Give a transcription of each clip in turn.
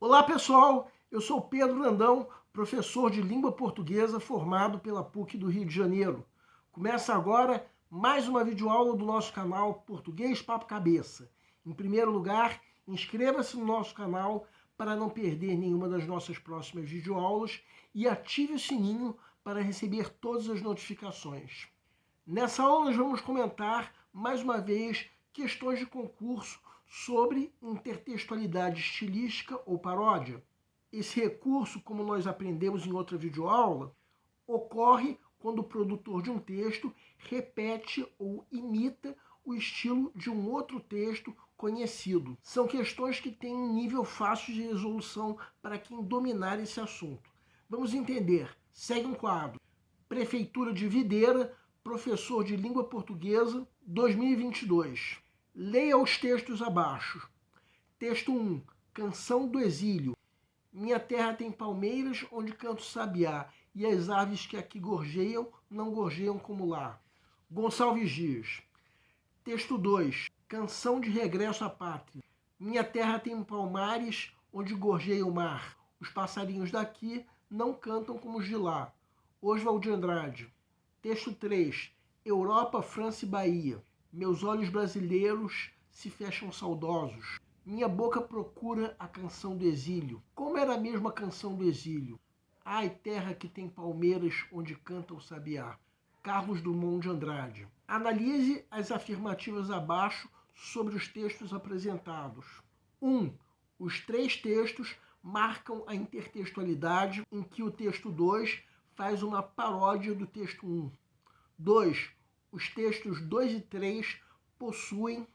Olá pessoal, eu sou Pedro Brandão, professor de língua portuguesa formado pela PUC do Rio de Janeiro. Começa agora mais uma videoaula do nosso canal Português Papo Cabeça. Em primeiro lugar, inscreva-se no nosso canal para não perder nenhuma das nossas próximas videoaulas e ative o sininho para receber todas as notificações. Nessa aula nós vamos comentar mais uma vez questões de concurso sobre intertextualidade estilística ou paródia. Esse recurso, como nós aprendemos em outra videoaula, ocorre quando o produtor de um texto repete ou imita o estilo de um outro texto conhecido. São questões que têm um nível fácil de resolução para quem dominar esse assunto. Vamos entender. Segue um quadro. Prefeitura de Videira, professor de língua portuguesa, 2022. Leia os textos abaixo. Texto 1. Canção do Exílio. Minha terra tem palmeiras onde canto sabiá, e as aves que aqui gorjeiam, não gorjeiam como lá. Gonçalves Dias. Texto 2. Canção de regresso à pátria. Minha terra tem palmares onde gorjeia o mar. Os passarinhos daqui não cantam como os de lá. Oswald de Andrade. Texto 3. Europa, França e Bahia. Meus olhos brasileiros se fecham saudosos. Minha boca procura a canção do exílio. Como era mesmo a canção do exílio? Ai, terra que tem palmeiras onde canta o sabiá. Carlos Drummond de Andrade. Analise as afirmativas abaixo sobre os textos apresentados. 1. Os três textos marcam a intertextualidade em que o texto 2 faz uma paródia do texto 1. 2. Os textos 2 e 3 possuem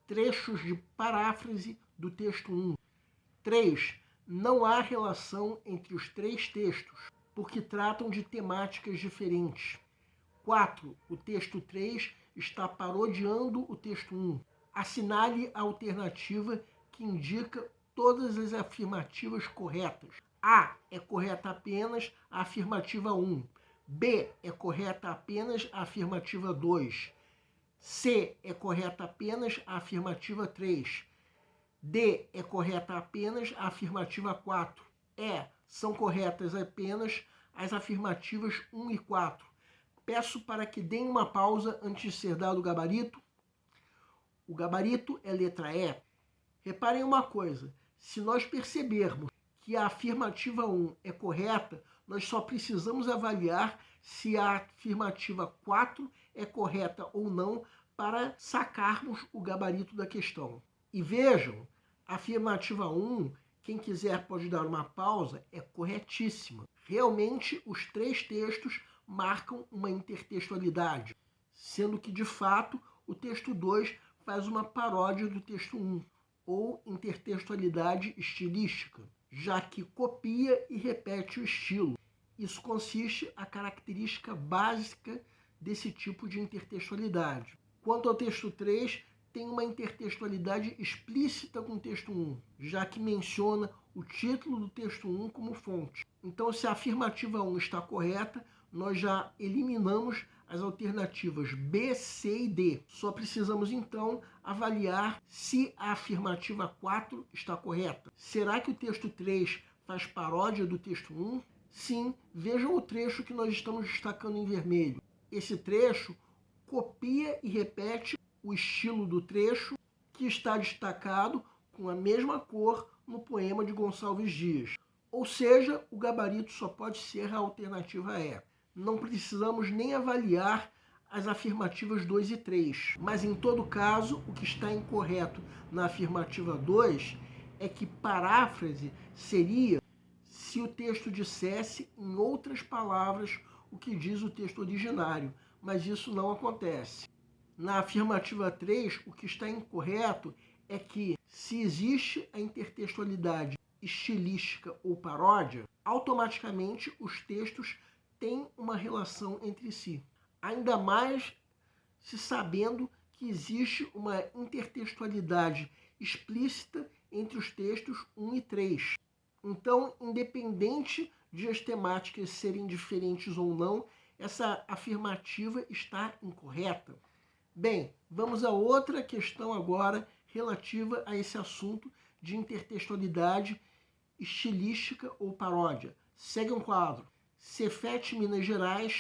trechos de paráfrase do texto 1. 3. Não há relação entre os três textos, porque tratam de temáticas diferentes. 4. O texto 3 está parodiando o texto 1. Assinale a alternativa que indica todas as afirmativas corretas. A é correta apenas a afirmativa 1. B é correta apenas a afirmativa 2. C é correta apenas a afirmativa 3. D é correta apenas a afirmativa 4. E são corretas apenas as afirmativas 1 e 4. Peço para que deem uma pausa antes de ser dado o gabarito. O gabarito é letra E. Reparem uma coisa, se nós percebermos que a afirmativa 1 é correta, nós só precisamos avaliar se a afirmativa 4 é correta ou não para sacarmos o gabarito da questão. E vejam, a afirmativa 1, quem quiser pode dar uma pausa, é corretíssima. Realmente, os três textos marcam uma intertextualidade, sendo que, de fato, o texto 2 faz uma paródia do texto 1, ou intertextualidade estilística, já que copia e repete o estilo. Isso consiste a característica básica desse tipo de intertextualidade. Quanto ao texto 3, tem uma intertextualidade explícita com o texto 1, já que menciona o título do texto 1 como fonte. Então, se a afirmativa 1 está correta, nós já eliminamos as alternativas B, C e D. Só precisamos, então, avaliar se a afirmativa 4 está correta. Será que o texto 3 faz paródia do texto 1? Sim, vejam o trecho que nós estamos destacando em vermelho. Esse trecho copia e repete o estilo do trecho que está destacado com a mesma cor no poema de Gonçalves Dias. Ou seja, o gabarito só pode ser a alternativa E. Não precisamos nem avaliar as afirmativas 2 e 3. Mas, em todo caso, o que está incorreto na afirmativa 2 é que paráfrase seria se o texto dissesse, em outras palavras, o que diz o texto originário. Mas isso não acontece. Na afirmativa 3, o que está incorreto é que, se existe a intertextualidade estilística ou paródia, automaticamente os textos têm uma relação entre si. Ainda mais se sabendo que existe uma intertextualidade explícita entre os textos 1 e 3. Então, independente de as temáticas serem diferentes ou não, essa afirmativa está incorreta. Bem, vamos a outra questão agora relativa a esse assunto de intertextualidade estilística ou paródia. Segue um quadro. Cefet Minas Gerais,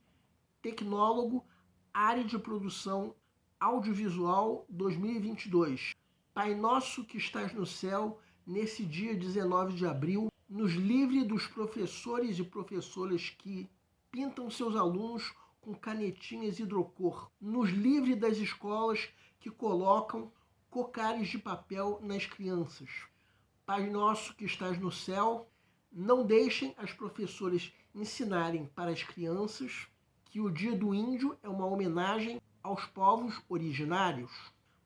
tecnólogo, área de produção audiovisual 2022. Pai nosso que estás no céu, nesse dia 19 de abril, nos livre dos professores e professoras que pintam seus alunos com canetinhas hidrocor. Nos livre das escolas que colocam cocares de papel nas crianças. Pai nosso que estás no céu, não deixem as professoras ensinarem para as crianças que o Dia do Índio é uma homenagem aos povos originários.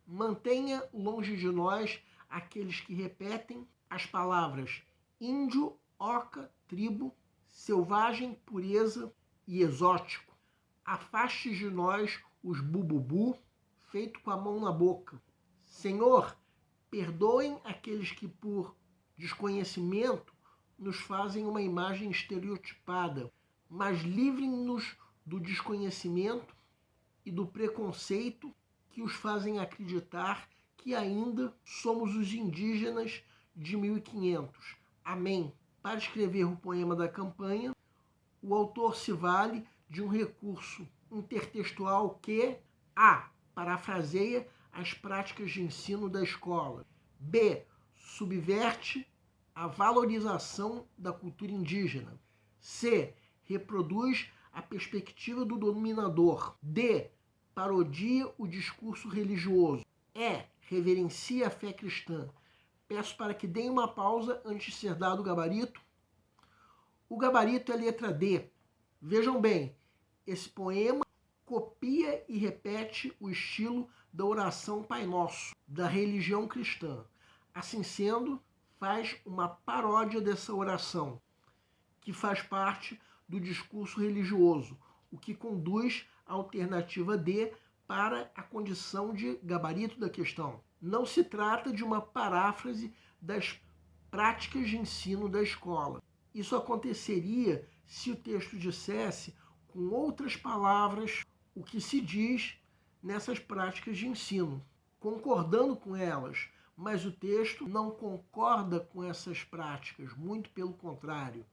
Mantenha longe de nós aqueles que repetem as palavras índio, oca, tribo, selvagem, pureza e exótico. Afaste de nós os bububu, feito com a mão na boca. Senhor, perdoem aqueles que por desconhecimento nos fazem uma imagem estereotipada, mas livrem-nos do desconhecimento e do preconceito que os fazem acreditar que ainda somos os indígenas de 1500. Amém. Para escrever o poema da campanha, o autor se vale de um recurso intertextual que A. Parafraseia as práticas de ensino da escola. B. Subverte a valorização da cultura indígena. C. Reproduz a perspectiva do dominador. D. Parodia o discurso religioso. E. Reverencia a fé cristã. Peço para que deem uma pausa antes de ser dado o gabarito. O gabarito é a letra D. Vejam bem, esse poema copia e repete o estilo da oração Pai Nosso, da religião cristã. Assim sendo, faz uma paródia dessa oração, que faz parte do discurso religioso, o que conduz à alternativa D para a condição de gabarito da questão. Não se trata de uma paráfrase das práticas de ensino da escola. Isso aconteceria se o texto dissesse, com outras palavras, o que se diz nessas práticas de ensino, concordando com elas, mas o texto não concorda com essas práticas, muito pelo contrário.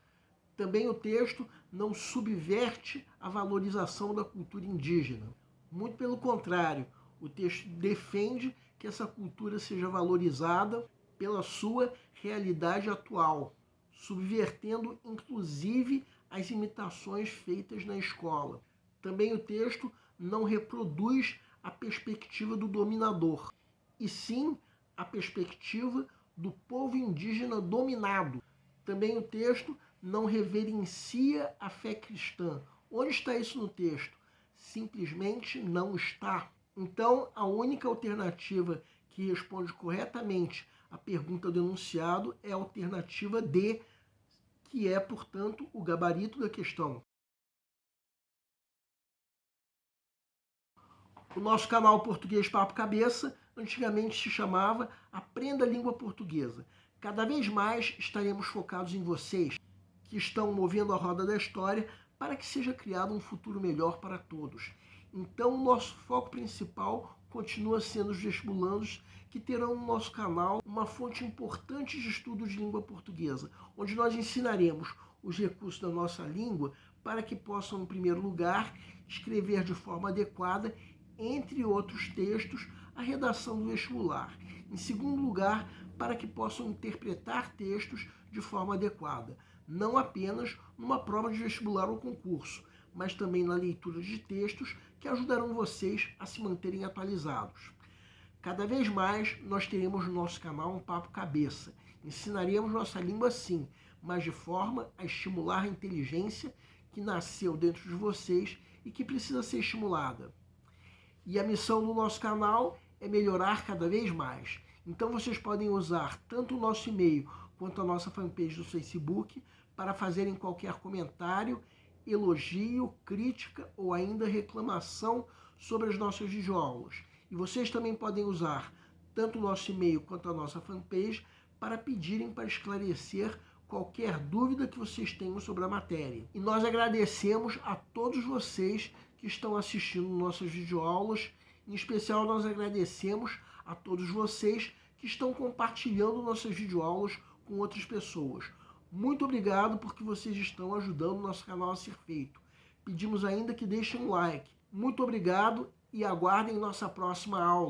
Também o texto não subverte a valorização da cultura indígena. Muito pelo contrário, o texto defende que essa cultura seja valorizada pela sua realidade atual, subvertendo inclusive as imitações feitas na escola. Também o texto não reproduz a perspectiva do dominador, e sim a perspectiva do povo indígena dominado. Também o texto não reverencia a fé cristã. Onde está isso no texto? Simplesmente não está. Então, a única alternativa que responde corretamente à pergunta do enunciado é a alternativa D, que é, portanto, o gabarito da questão. O nosso canal Português Papo Cabeça antigamente se chamava Aprenda a Língua Portuguesa. Cada vez mais estaremos focados em vocês, que estão movendo a roda da história para que seja criado um futuro melhor para todos. Então, o nosso foco principal continua sendo os vestibulandos, que terão no nosso canal uma fonte importante de estudo de língua portuguesa, onde nós ensinaremos os recursos da nossa língua para que possam, em primeiro lugar, escrever de forma adequada, entre outros textos, a redação do vestibular. Em segundo lugar, para que possam interpretar textos de forma adequada, não apenas numa prova de vestibular ou concurso, mas também na leitura de textos que ajudarão vocês a se manterem atualizados. Cada vez mais nós teremos no nosso canal um Papo Cabeça. Ensinaremos nossa língua sim, mas de forma a estimular a inteligência que nasceu dentro de vocês e que precisa ser estimulada. E a missão do nosso canal é melhorar cada vez mais. Então vocês podem usar tanto o nosso e-mail quanto a nossa fanpage do Facebook para fazerem qualquer comentário, elogio, crítica ou ainda reclamação sobre as nossas videoaulas. E vocês também podem usar tanto o nosso e-mail quanto a nossa fanpage para pedirem para esclarecer qualquer dúvida que vocês tenham sobre a matéria. E nós agradecemos a todos vocês que estão assistindo nossas videoaulas. Em especial, nós agradecemos a todos vocês que estão compartilhando nossas videoaulas com outras pessoas. Muito obrigado porque vocês estão ajudando o nosso canal a ser feito. Pedimos ainda que deixem um like. Muito obrigado e aguardem nossa próxima aula.